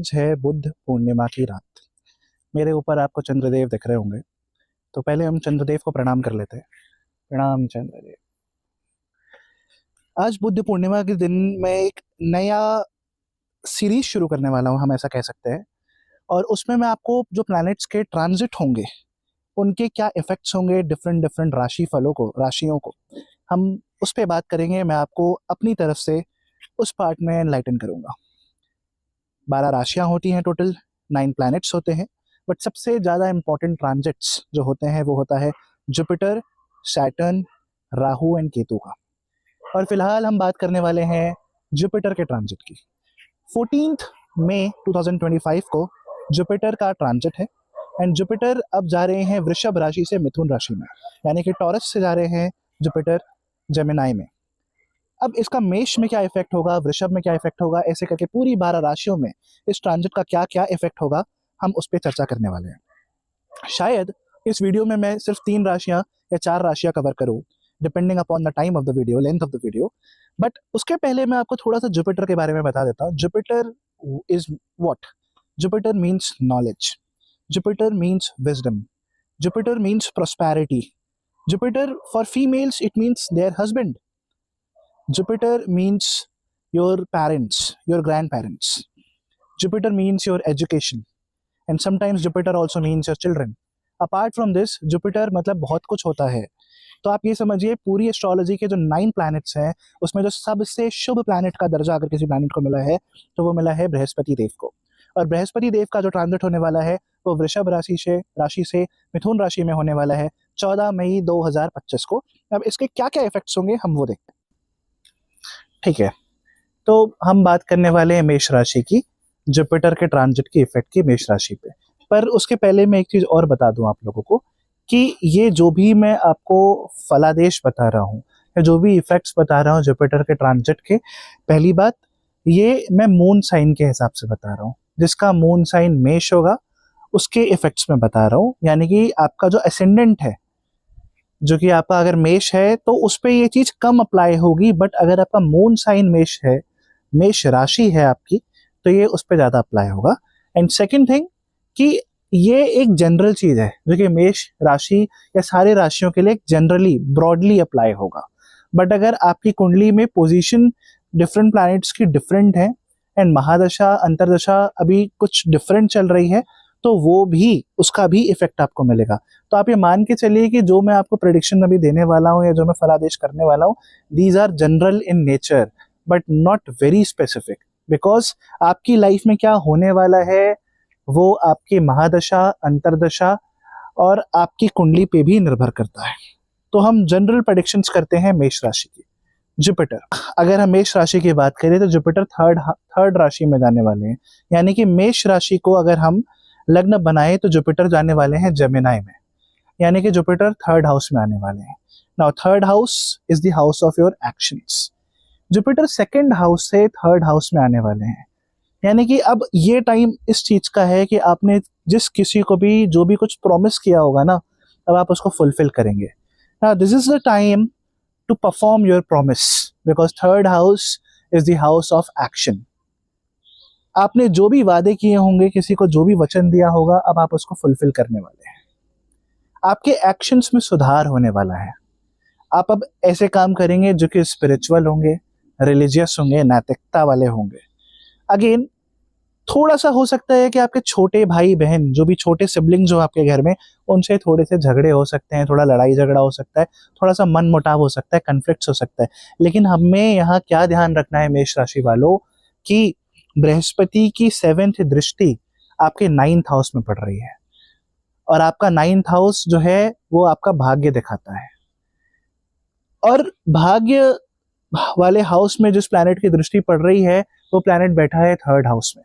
आज है बुद्ध पूर्णिमा की रात। मेरे ऊपर आपको चंद्रदेव दिख रहे होंगे, तो पहले हम चंद्रदेव को प्रणाम कर लेते हैं। प्रणाम चंद्रदेव। आज बुद्ध पूर्णिमा के दिन मैं एक नया सीरीज शुरू करने वाला हूँ, हम ऐसा कह सकते हैं। और उसमें मैं आपको जो प्लैनेट्स के ट्रांजिट होंगे उनके क्या इफेक्ट्स होंगे डिफरेंट डिफरेंट राशियों को हम उस पर बात करेंगे। मैं आपको अपनी तरफ से उस पार्ट में एनलाइटन करूँगा। 12 राशियाँ होती हैं टोटल, 9 प्लैनेट्स होते हैं, बट सबसे ज़्यादा इंपॉर्टेंट ट्रांजिट्स जो होते हैं वो होता है Jupiter, Saturn, Rahu and Ketu का। और फिलहाल हम बात करने वाले हैं जुपिटर के ट्रांजिट की। 14 मई 2025 को जुपिटर का ट्रांजिट है एंड जुपिटर अब जा रहे हैं वृषभ राशि से मिथुन राशि में, यानी कि टॉरस से जा रहे हैं जुपिटर जेमिनाई में। अब इसका मेष में क्या इफेक्ट होगा, वृषभ में क्या इफेक्ट होगा, ऐसे करके पूरी 12 राशियों में इस ट्रांजिट का क्या क्या इफेक्ट होगा, हम उस पर चर्चा करने वाले हैं। शायद इस वीडियो में मैं सिर्फ 3 राशियां या 4 राशियां कवर करूं, depending upon the time of the video, length of the video. But उसके पहले मैं आपको थोड़ा सा जुपिटर के बारे में बता देता हूँ। Jupiter is what? Jupiter means knowledge, Jupiter means wisdom, Jupiter means prosperity, Jupiter for females it means there husband, Jupiter means your parents, your grandparents. Jupiter means your education. And sometimes Jupiter also means your children. Apart from this, Jupiter मतलब बहुत कुछ होता है। तो आप ये समझिए पूरी एस्ट्रोलॉजी के जो 9 प्लैनेट्स हैं उसमें जो सबसे शुभ प्लैनेट का दर्जा अगर किसी प्लैनेट को मिला है तो वो मिला है बृहस्पति देव को। और बृहस्पति देव का जो ट्रांजिट होने वाला है वो वृषभ राशि से मिथुन राशि में होने वाला है 14 मई 2025 को। अब इसके क्या क्या इफेक्ट्स होंगे हम वो देखते हैं। ठीक है, तो हम बात करने वाले हैं मेष राशि की, जुपिटर के ट्रांजिट की इफेक्ट की मेष राशि पे। पर उसके पहले मैं एक चीज और बता दूं आप लोगों को कि ये जो भी मैं आपको फलादेश बता रहा हूँ या जो भी इफेक्ट्स बता रहा हूँ जुपिटर के ट्रांजिट के, पहली बात ये मैं मून साइन के हिसाब से बता रहा हूँ। जिसका मून साइन मेष होगा उसके इफेक्ट्स में बता रहा हूँ, यानी कि आपका जो असेंडेंट है जो कि आपका अगर मेष है तो उस पर ये चीज कम अप्लाई होगी, बट अगर आपका मून साइन मेष है, मेष राशि है आपकी, तो ये उस पर ज्यादा अप्लाई होगा। एंड सेकंड थिंग कि ये एक जनरल चीज है जो कि मेष राशि या सारे राशियों के लिए जनरली ब्रॉडली अप्लाई होगा। बट अगर आपकी कुंडली में पोजीशन डिफरेंट प्लैनेट्स की डिफरेंट है एंड महादशा अंतरदशा अभी कुछ डिफरेंट चल रही है तो वो भी उसका भी इफेक्ट आपको मिलेगा। तो आप ये मान के चलिए कि जो मैं आपको प्रेडिक्शन अभी देने वाला हूँ या जो मैं फलादेश करने वाला हूँ, these are general in nature but not very specific, because आपकी लाइफ में क्या होने वाला है वो आपकी महादशा अंतरदशा और आपकी कुंडली पे भी निर्भर करता है। तो हम जनरल प्रेडिक्शंस करते हैं मेष राशि की। जुपिटर, अगर हम मेष राशि की बात करें तो जुपिटर थर्ड राशि में जाने वाले हैं, यानी कि मेष राशि को अगर हम लग्न बनाए तो जुपिटर जाने वाले हैं जेमिनाई में, यानी कि जुपिटर 3rd हाउस में आने वाले हैं। Now 3rd house is the house of your actions. Jupiter 2nd house से 3rd हाउस में आने वाले हैं, यानी कि अब ये टाइम इस चीज का है कि आपने जिस किसी को भी जो भी कुछ प्रॉमिस किया होगा ना, अब आप उसको फुलफिल करेंगे। Now this is the time to perform your promise because 3rd house is the house of action. आपने जो भी वादे किए होंगे, किसी को जो भी वचन दिया होगा, अब आप उसको फुलफिल करने वाले हैं। आपके एक्शंस में सुधार होने वाला है। आप अब ऐसे काम करेंगे जो कि स्पिरिचुअल होंगे, रिलीजियस होंगे, नैतिकता वाले होंगे। अगेन थोड़ा सा हो सकता है कि आपके छोटे भाई बहन जो भी छोटे सिबलिंग्स हो आपके घर में, उनसे थोड़े से झगड़े हो सकते हैं, थोड़ा लड़ाई झगड़ा हो सकता है, थोड़ा सा मन मुटाव हो सकता है, कन्फ्लिक्ट्स हो सकता है। लेकिन हमें यहाँ क्या ध्यान रखना है मेष राशि वालों कि बृहस्पति की 7th दृष्टि आपके 9th हाउस में पड़ रही है और आपका 9th हाउस जो है वो आपका भाग्य दिखाता है। और भाग्य वाले हाउस में जिस प्लैनेट की दृष्टि पड़ रही है वो प्लैनेट बैठा है 3rd हाउस में,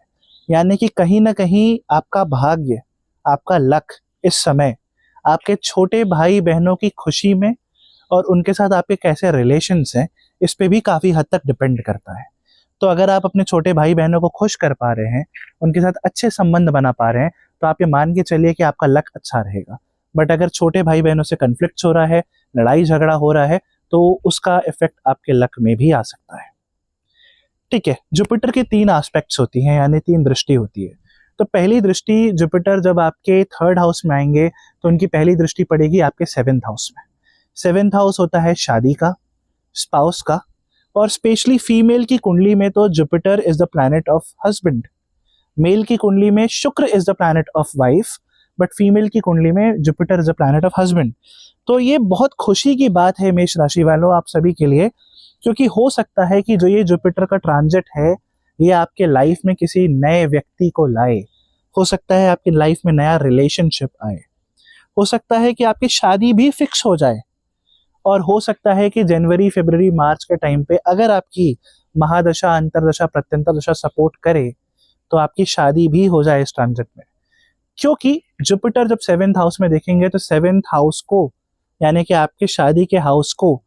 यानी कि कहीं ना कहीं आपका भाग्य, आपका लक इस समय आपके छोटे भाई बहनों की खुशी में और उनके साथ आपके कैसे रिलेशंस हैं इस पे भी काफी हद तक डिपेंड करता है। तो अगर आप अपने छोटे भाई बहनों को खुश कर पा रहे हैं, उनके साथ अच्छे संबंध बना पा रहे हैं, तो आप ये मान के चलिए कि आपका लक अच्छा रहेगा। बट अगर छोटे भाई बहनों से कन्फ्लिक्ट हो रहा है, लड़ाई झगड़ा हो रहा है, तो उसका इफेक्ट आपके लक में भी आ सकता है। ठीक है, जुपिटर की 3 एस्पेक्ट्स होती हैं, यानी 3 दृष्टि होती है। तो पहली दृष्टि जुपिटर जब आपके 3rd हाउस में आएंगे तो उनकी पहली दृष्टि पड़ेगी आपके 7th हाउस में। 7th हाउस होता है शादी का, स्पाउस का, और स्पेशली फीमेल की कुंडली में तो Jupiter is the planet of husband. Male की कुंडली में शुक्र is the planet of wife, but female की कुंडली में Jupiter is the planet of husband. तो ये बहुत खुशी की बात है मेष राशि वालों आप सभी के लिए, क्योंकि हो सकता है कि जो ये जुपिटर का ट्रांजिट है ये आपके लाइफ में किसी नए व्यक्ति को लाए। हो सकता है आपकी लाइफ में नया रिलेशनशिप आए, हो सकता है कि आपकी शादी भी फिक्स हो जाए, और हो सकता है कि जनवरी फरवरी मार्च के टाइम पे अगर आपकी महादशा अंतरदशा प्रत्यंतर दशा सपोर्ट करे तो आपकी शादी भी हो जाए इस ट्रांजिट में। क्योंकि जुपिटर जब 7th हाउस में देखेंगे तो 7th हाउस को, यानी कि आपके शादी के हाउस को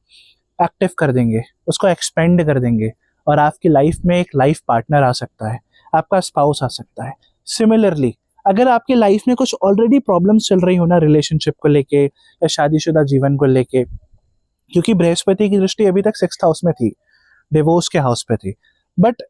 एक्टिव कर देंगे, उसको एक्सपेंड कर देंगे, और आपकी लाइफ में एक लाइफ पार्टनर आ सकता है, आपका स्पाउस आ सकता है। सिमिलरली अगर आपकी लाइफ में कुछ ऑलरेडी प्रॉब्लम्स चल रही हो ना रिलेशनशिप को लेके या शादीशुदा जीवन को लेके, क्योंकि बृहस्पति की दृष्टि अभी तक 6th हाउस में थी, डिवोर्स के हाउस पे थी, बट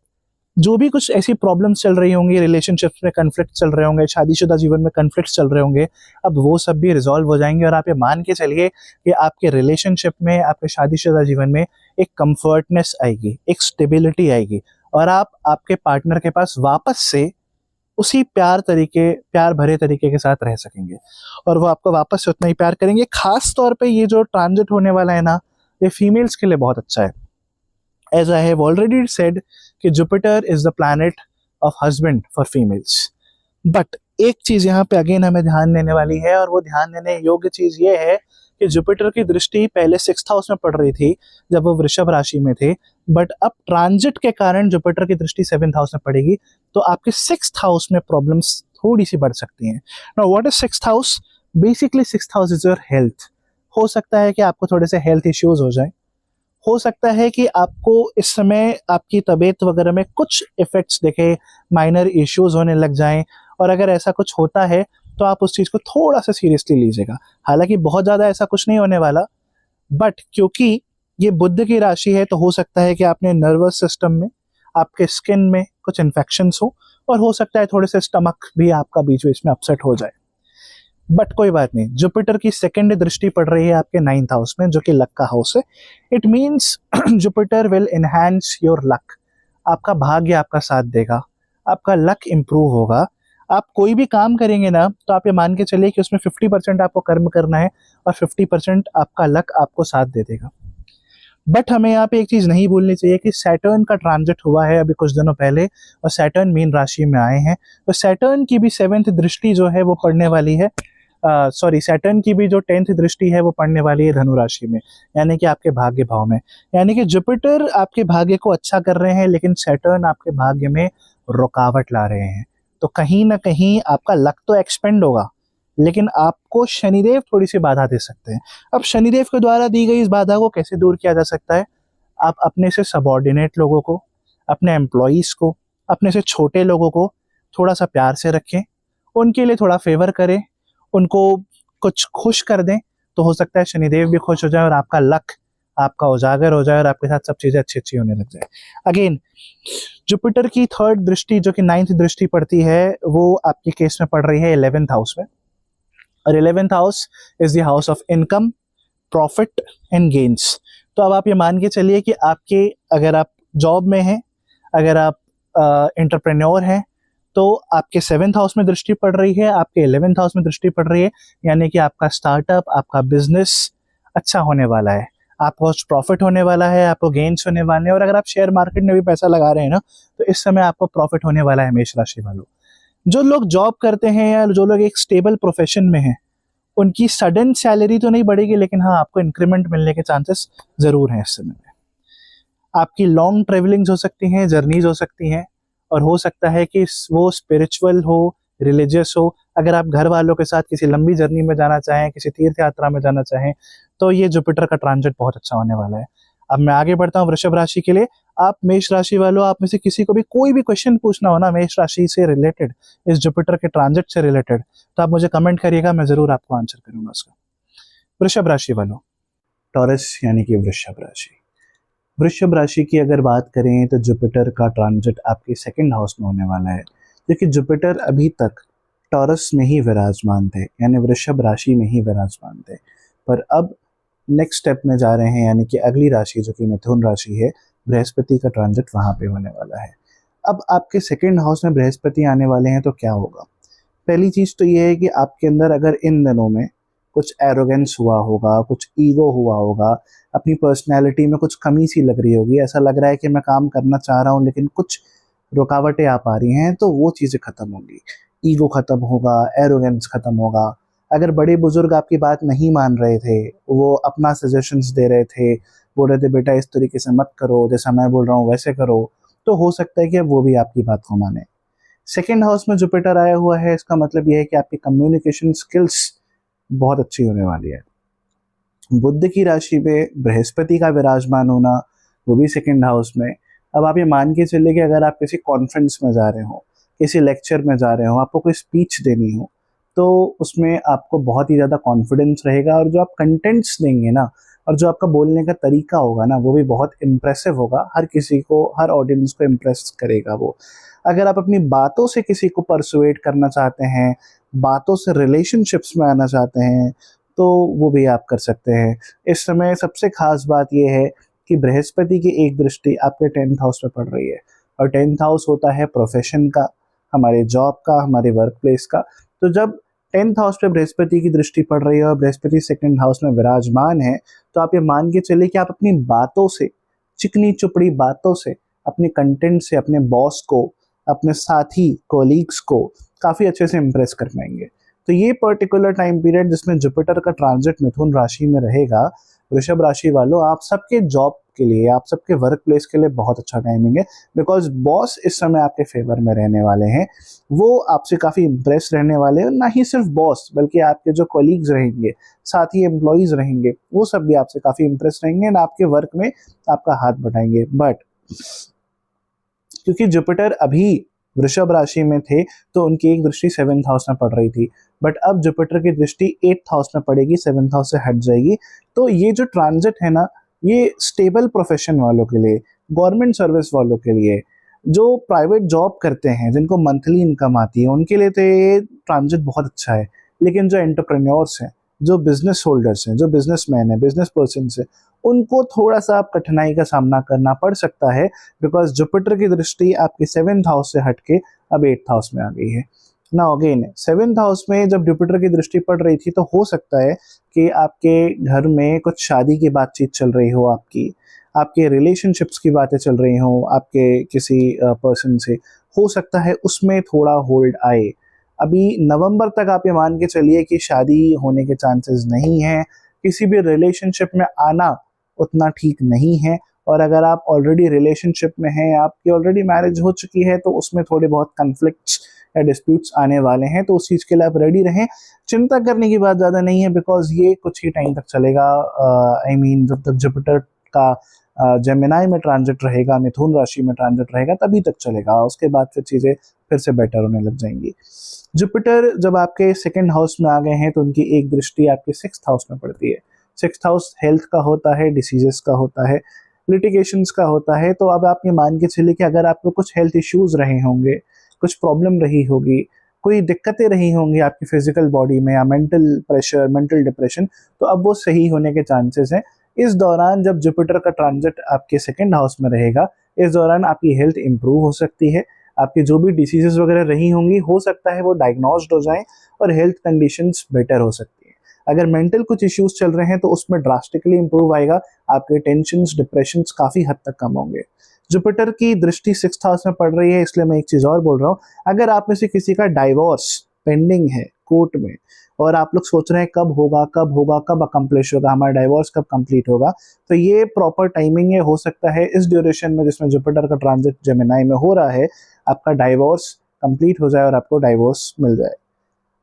जो भी कुछ ऐसी प्रॉब्लम्स चल रही होंगी, रिलेशनशिप्स में कन्फ्लिक्ट चल रहे होंगे, शादीशुदा जीवन में कन्फ्लिक्ट चल रहे होंगे, अब वो सब भी रिजॉल्व हो जाएंगे, और आप ये मान के चलिए कि आपके रिलेशनशिप में, आपके शादीशुदा जीवन में एक कंफर्टनेस आएगी, एक स्टेबिलिटी आएगी, और आप आपके पार्टनर के पास वापस से उसी प्यार भरे तरीके के साथ रह सकेंगे, और वो आपको वापस से उतना ही प्यार करेंगे। खास तौर पे ये जो ट्रांजिट होने वाला है ना, ये फीमेल्स के लिए बहुत अच्छा है। As I have already said कि Jupiter is the planet of husband for females. But एक चीज यहाँ पे अगेन हमें ध्यान देने वाली है, और वो ध्यान देने योग्य चीज ये है कि जुपिटर की दृष्टि पहले 6th हाउस में पड़ रही थी जब वो वृषभ राशि में थे, बट अब ट्रांजिट के कारण जुपिटर की दृष्टि 7th हाउस में पड़ेगी, तो आपके 6th हाउस में प्रॉब्लम्स थोड़ी सी बढ़ सकती हैं। Now what is 6th house? Basically 6th house is your health. हो सकता है कि आपको थोड़े से हेल्थ इश्यूज हो जाए, हो सकता है कि आपको इस समय आपकी तबीयत वगैरह में कुछ इफेक्ट्स दिखे, माइनर इश्यूज होने लग जाएं, और अगर ऐसा कुछ होता है तो आप उस चीज़ को थोड़ा सा सीरियसली लीजिएगा। हालांकि बहुत ज़्यादा ऐसा कुछ नहीं होने वाला, बट क्योंकि ये बुध की राशि है तो हो सकता है कि आपने नर्वस सिस्टम में, आपके स्किन में कुछ इन्फेक्शंस हो, और हो सकता है थोड़े से स्टमक भी आपका बीच बीच में अपसेट हो जाए, बट कोई बात नहीं। जुपिटर की 2nd दृष्टि पड़ रही है आपके 9th हाउस में, जो कि लक का हाउस है। It means Jupiter will enhance your luck. आपका भाग्य आपका साथ देगा, आपका लक इंप्रूव होगा। आप कोई भी काम करेंगे ना तो आप ये मान के चलिए कि उसमें 50% आपको कर्म करना है और 50% आपका लक आपको साथ दे देगा। बट हमें यहाँ पे एक चीज नहीं भूलनी चाहिए कि सैटर्न का ट्रांजिट हुआ है अभी कुछ दिनों पहले, और सैटर्न मीन राशि में आए हैं, तो सैटर्न की भी 7th दृष्टि जो है वो पड़ने वाली है, सैटर्न की भी जो 10th दृष्टि है वो पड़ने वाली है धनु राशि में, यानी कि आपके भाग्य भाव में। यानी कि जुपिटर आपके भाग्य को अच्छा कर रहे हैं, लेकिन सैटर्न आपके भाग्य में रुकावट ला रहे हैं। तो कहीं ना कहीं आपका लक तो एक्सपेंड होगा, लेकिन आपको शनिदेव थोड़ी सी बाधा दे सकते हैं। अब शनिदेव के द्वारा दी गई इस बाधा को कैसे दूर किया जा सकता है? आप अपने से सबॉर्डिनेट लोगों को, अपने एम्प्लॉयज को, अपने से छोटे लोगों को थोड़ा सा प्यार से रखें, उनके लिए थोड़ा फेवर करें, उनको कुछ खुश कर दें, तो हो सकता है शनिदेव भी खुश हो जाए और आपका लक आपका उजागर हो जाए और आपके साथ सब चीजें अच्छी अच्छी होने लग जाए। अगेन जुपिटर की 3rd दृष्टि जो कि 9th दृष्टि पड़ती है वो आपके केस में पड़ रही है 11th हाउस में, और 11th house is the house of income, profit and gains. तो अब आप ये मान के चलिए कि आपके, अगर आप जॉब में हैं, अगर आप एंटरप्रेन्योर हैं, तो आपके 7th हाउस में दृष्टि पड़ रही है, आपके 11th हाउस में दृष्टि पड़ रही है, यानी कि आपका स्टार्टअप, आपका बिजनेस अच्छा होने वाला है, आपको प्रॉफिट होने वाला है, आपको गेन्स होने वाले हैं। और अगर आप शेयर मार्केट में भी पैसा लगा रहे हैं ना, तो इस समय आपको प्रॉफिट होने वाला है मेष राशि वालों। जो लोग जॉब करते हैं या जो लोग एक स्टेबल प्रोफेशन में हैं, उनकी सडन सैलरी तो नहीं बढ़ेगी, लेकिन हाँ आपको इंक्रीमेंट मिलने के चांसेस जरूर हैं इस समय में। आपकी लॉन्ग ट्रेवलिंग्स हो सकती हैं, जर्नीज हो सकती हैं, और हो सकता है कि वो स्पिरिचुअल हो, रिलीजियस हो। अगर आप घर वालों के साथ किसी लंबी जर्नी में जाना चाहें, किसी तीर्थ यात्रा में जाना चाहें, तो ये जुपिटर का ट्रांजिट बहुत अच्छा होने वाला है। अब मैं आगे बढ़ता हूँ वृषभ राशि के लिए। आप मेष राशि वालों, आप में से किसी को भी कोई भी क्वेश्चन पूछना हो ना मेष राशि से रिलेटेड, इस जुपिटर के ट्रांजिट से रिलेटेड, तो आप मुझे कमेंट करिएगा, मैं जरूर आपको आंसर करूंगा उसका। वृषभ राशि वालों, टॉरस यानी कि वृषभ राशि, वृषभ राशि की अगर बात करें तो जुपिटर का ट्रांजिट आपके सेकंड हाउस में होने वाला है, क्योंकि जुपिटर अभी तक टॉरस में ही विराजमान थे, यानी वृषभ राशि में ही विराजमान थे। पर अब नेक्स्ट स्टेप में जा रहे हैं, यानी कि अगली राशि जो कि मिथुन राशि है, बृहस्पति का ट्रांजिट वहाँ पे होने वाला है। अब आपके सेकंड हाउस में बृहस्पति आने वाले हैं तो क्या होगा? पहली चीज़ तो ये है कि आपके अंदर अगर इन दिनों में कुछ एरोगेंस हुआ होगा, कुछ ईगो हुआ होगा, अपनी पर्सनैलिटी में कुछ कमी सी लग रही होगी, ऐसा लग रहा है कि मैं काम करना चाह रहा हूँ लेकिन कुछ रुकावटें आ पा रही हैं, तो वो चीज़ें ख़त्म होंगी। ईगो ख़त्म होगा, एरोगेंस ख़त्म होगा। अगर बड़े बुजुर्ग आपकी बात नहीं मान रहे थे, वो अपना सजेशंस दे रहे थे, बोल रहे थे बेटा इस तरीके से मत करो, जैसा मैं बोल रहा हूँ वैसे करो, तो हो सकता है कि अब वो भी आपकी बात को माने। सेकेंड हाउस में जुपिटर आया हुआ है, इसका मतलब ये है कि आपकी कम्युनिकेशन स्किल्स बहुत अच्छी होने वाली है। बुध की राशि में बृहस्पति का विराजमान होना, वो भी सेकेंड हाउस में। अब आप ये मान के चलिए कि अगर आप किसी कॉन्फ्रेंस में जा रहे हो, किसी लेक्चर में जा रहे हो, आपको कोई स्पीच देनी हो, तो उसमें आपको बहुत ही ज़्यादा कॉन्फिडेंस रहेगा, और जो आप कंटेंट्स देंगे ना, और जो आपका बोलने का तरीका होगा ना, वो भी बहुत इम्प्रेसिव होगा। हर किसी को, हर ऑडियंस को इम्प्रेस करेगा वो। अगर आप अपनी बातों से किसी को परसुएट करना चाहते हैं, बातों से रिलेशनशिप्स में आना चाहते हैं, तो वो भी आप कर सकते हैं। इस समय सबसे खास बात यह है कि बृहस्पति की एक दृष्टि आपके 10th हाउस में पड़ रही है, और 10th हाउस होता है प्रोफेशन का, हमारे जॉब का, हमारे वर्क प्लेस का। तो जब 10th हाउस पे बृहस्पति की दृष्टि पड़ रही है और बृहस्पति सेकंड हाउस में विराजमान है, तो आप ये मान के चलिए कि आप अपनी बातों से, चिकनी चुपड़ी बातों से, अपने कंटेंट से अपने बॉस को, अपने साथी कोलीग्स को काफ़ी अच्छे से इम्प्रेस कर पाएंगे। तो ये पर्टिकुलर टाइम पीरियड जिसमें जुपिटर का ट्रांजिट मिथुन राशि में रहेगा, वृषभ राशि वालों, आप सबके जॉब के लिए, आप सबके वर्क प्लेस के लिए बहुत अच्छा टाइमिंग है, बिकॉज बॉस इस समय आपके फेवर में रहने वाले हैं। वो आपसे काफ़ी इम्प्रेस रहने वाले हैं, ना ही सिर्फ बॉस बल्कि आपके जो कॉलीग्स रहेंगे, साथी एम्प्लॉयज़ रहेंगे, वो सब भी आपसे काफ़ी इम्प्रेस रहेंगे और आपके वर्क में आपका हाथ बढ़ाएंगे। बट क्योंकि जुपिटर अभी वृषभ राशि में थे, तो उनकी एक दृष्टि 7th हाउस में पड़ रही थी, बट अब जुपिटर की दृष्टि 8th हाउस में पड़ेगी, 7th हाउस से हट जाएगी। तो ये जो ट्रांजिट है ना, ये स्टेबल प्रोफेशन वालों के लिए, गवर्नमेंट सर्विस वालों के लिए, जो प्राइवेट जॉब करते हैं, जिनको मंथली इनकम आती है, उनके लिए तो ये ट्रांजिट बहुत अच्छा है। लेकिन जो एंटरप्रेन्योर्स हैं, जो बिजनेस होल्डर्स हैं, जो बिजनेसमैन हैं, बिजनेस पर्सन हैं, उनको थोड़ा सा आप कठिनाई का सामना करना पड़ सकता है, बिकॉज जुपिटर की दृष्टि आपके 7th हाउस से हटके अब 8th हाउस में आ गई है ना। अगेन 7th हाउस में जब जुपिटर की दृष्टि पड़ रही थी, तो हो सकता है कि आपके घर में कुछ शादी की बातचीत चल रही हो, आपके रिलेशनशिप्स की बातें चल रही हो, आपके किसी पर्सन से, हो सकता है उसमें थोड़ा होल्ड आए। अभी नवंबर तक आप ये मान के चलिए कि शादी होने के चांसेस नहीं हैं, किसी भी रिलेशनशिप में आना उतना ठीक नहीं है, और अगर आप ऑलरेडी रिलेशनशिप में हैं, आपकी ऑलरेडी मैरिज हो चुकी है, तो उसमें थोड़े बहुत कन्फ्लिक्ट्स या डिस्प्यूट्स आने वाले हैं, तो उस चीज़ के लिए आप रेडी रहें। चिंता करने की बात ज़्यादा नहीं है, बिकॉज ये कुछ ही टाइम तक चलेगा। आई मीन जब तक जुपिटर का जेमिनाई में ट्रांजिट रहेगा, मिथुन राशि में ट्रांजिट रहेगा, तभी तक चलेगा। उसके बाद फिर चीज़ें फिर से बेटर होने लग जाएंगी। जुपिटर जब आपके सेकेंड हाउस में आ गए हैं, तो उनकी एक दृष्टि आपके 6th हाउस में पड़ती है। 6th हाउस हेल्थ का होता है, डिसीजेस का होता है, लिटिगेशंस का होता है। तो अब आप ये मान के चलिए कि अगर आपको कुछ हेल्थ इश्यूज रहे होंगे, कुछ प्रॉब्लम रही होगी, कोई दिक्कतें रही होंगी आपकी फिजिकल बॉडी में, या मेंटल प्रेशर, मेंटल डिप्रेशन, तो अब वो सही होने के चांसेस हैं। इस दौरान जब जुपिटर का ट्रांजिट आपके सेकेंड हाउस में रहेगा, इस दौरान आपकी हेल्थ इंप्रूव हो सकती है। आपकी जो भी डिसीजेस वगैरह रही होंगी, हो सकता है वो डायग्नोस्ड हो जाएं और हेल्थ कंडीशंस बेटर हो सकती है। अगर मेंटल कुछ इश्यूज चल रहे हैं, तो उसमें ड्रास्टिकली इंप्रूव आएगा, आपके टेंशन्स, डिप्रेशंस काफ़ी हद तक कम होंगे। जुपिटर की दृष्टि 6th हाउस में पड़ रही है, इसलिए मैं एक चीज़ और बोल रहा हूँ, अगर आप में से किसी का डाइवोर्स पेंडिंग है कोर्ट में, और आप लोग सोच रहे हैं कब होगा, कब होगा, कब अकम्प्लिश होगा, हमारा डाइवोर्स कब कंप्लीट होगा, तो ये प्रॉपर टाइमिंग है। हो सकता है इस ड्यूरेशन में जिसमें जुपिटर का ट्रांजिट जेमिनाई में हो रहा है, आपका डाइवोर्स कंप्लीट हो जाए और आपको डाइवोर्स मिल जाए।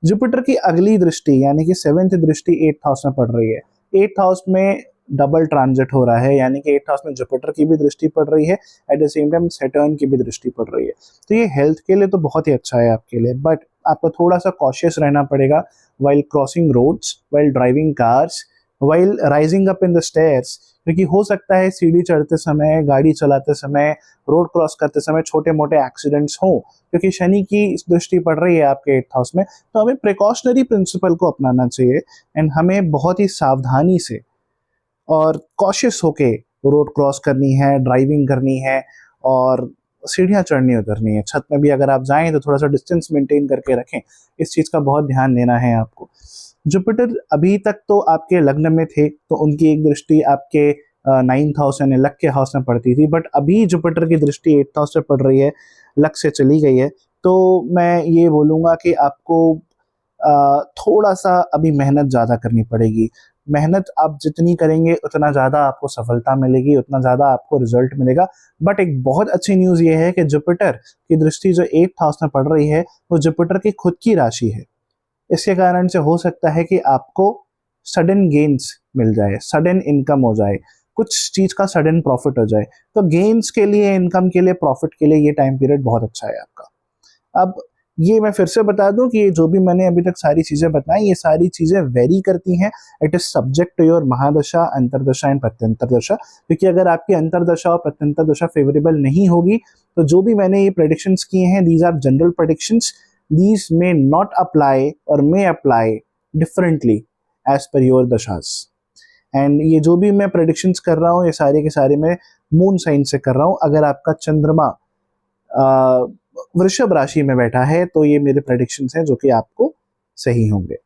जुपिटर की अगली दृष्टि यानी कि 7th दृष्टि 8th हाउस में पड़ रही है। 8th हाउस में डबल ट्रांजिट हो रहा है, यानी कि 8th हाउस में जुपिटर की भी दृष्टि पड़ रही है, at the same time Saturn की भी दृष्टि पड़ रही है। तो ये हेल्थ के लिए तो बहुत ही अच्छा है आपके लिए, बट आपको थोड़ा सा कॉशियस रहना पड़ेगा while crossing roads, while driving cars, while rising up in the stairs, क्योंकि हो सकता है सीढ़ी चढ़ते समय, गाड़ी चलाते समय, रोड क्रॉस करते समय छोटे मोटे एक्सीडेंट्स हों, क्योंकि शनि की दृष्टि पड़ रही है आपके 8th हाउस में। तो हमें प्रिकॉशनरी प्रिंसिपल को अपनाना चाहिए एंड हमें बहुत ही सावधानी से और कॉशियस होके रोड क्रॉस करनी है, ड्राइविंग करनी है, और सीढ़ियाँ चढ़नी उतरनी है। छत में भी अगर आप जाएं तो थोड़ा सा डिस्टेंस मेंटेन करके रखें, इस चीज़ का बहुत ध्यान देना है आपको। जुपिटर अभी तक तो आपके लग्न में थे, तो उनकी एक दृष्टि आपके 9th हाउस यानी लक के हाउस में पड़ती थी, बट अभी जुपिटर की दृष्टि 8th हाउस में पड़ रही है, लक से चली गई है। तो मैं ये बोलूँगा कि आपको थोड़ा सा अभी मेहनत ज़्यादा करनी पड़ेगी। मेहनत आप जितनी करेंगे उतना ज़्यादा आपको सफलता मिलेगी, उतना ज़्यादा आपको रिजल्ट मिलेगा। बट एक बहुत अच्छी न्यूज़ ये है कि जुपिटर की दृष्टि जो 8th हाउस में पड़ रही है, वो जुपिटर की खुद की राशि है। इसके कारण से हो सकता है कि आपको सडन गेन्स मिल जाए, सडन इनकम हो जाए, कुछ चीज़ का सडन प्रॉफिट हो जाए। तो गेन्स के लिए, इनकम के लिए, प्रॉफिट के लिए ये टाइम पीरियड बहुत अच्छा है आपका। अब ये मैं फिर से बता दूं कि ये जो भी मैंने अभी तक सारी चीज़ें बताई, ये सारी चीज़ें वेरी करती हैं। It is subject to your महादशा, अंतरदशा एंड प्रत्यंतर दशा, क्योंकि अगर आपकी अंतरदशा और प्रत्यंतर दशा फेवरेबल नहीं होगी तो जो भी मैंने ये प्रेडिक्शंस किए हैं, these are general predictions, these may not apply और may apply differently as per your दशास। एंड ये जो भी मैं प्रेडिक्शंस कर रहा हूँ, ये सारे के सारे मैं मून साइन से कर रहा हूँ। अगर आपका चंद्रमा वृषभ राशि में बैठा है तो ये मेरे प्रेडिक्शंस हैं जो कि आपको सही होंगे।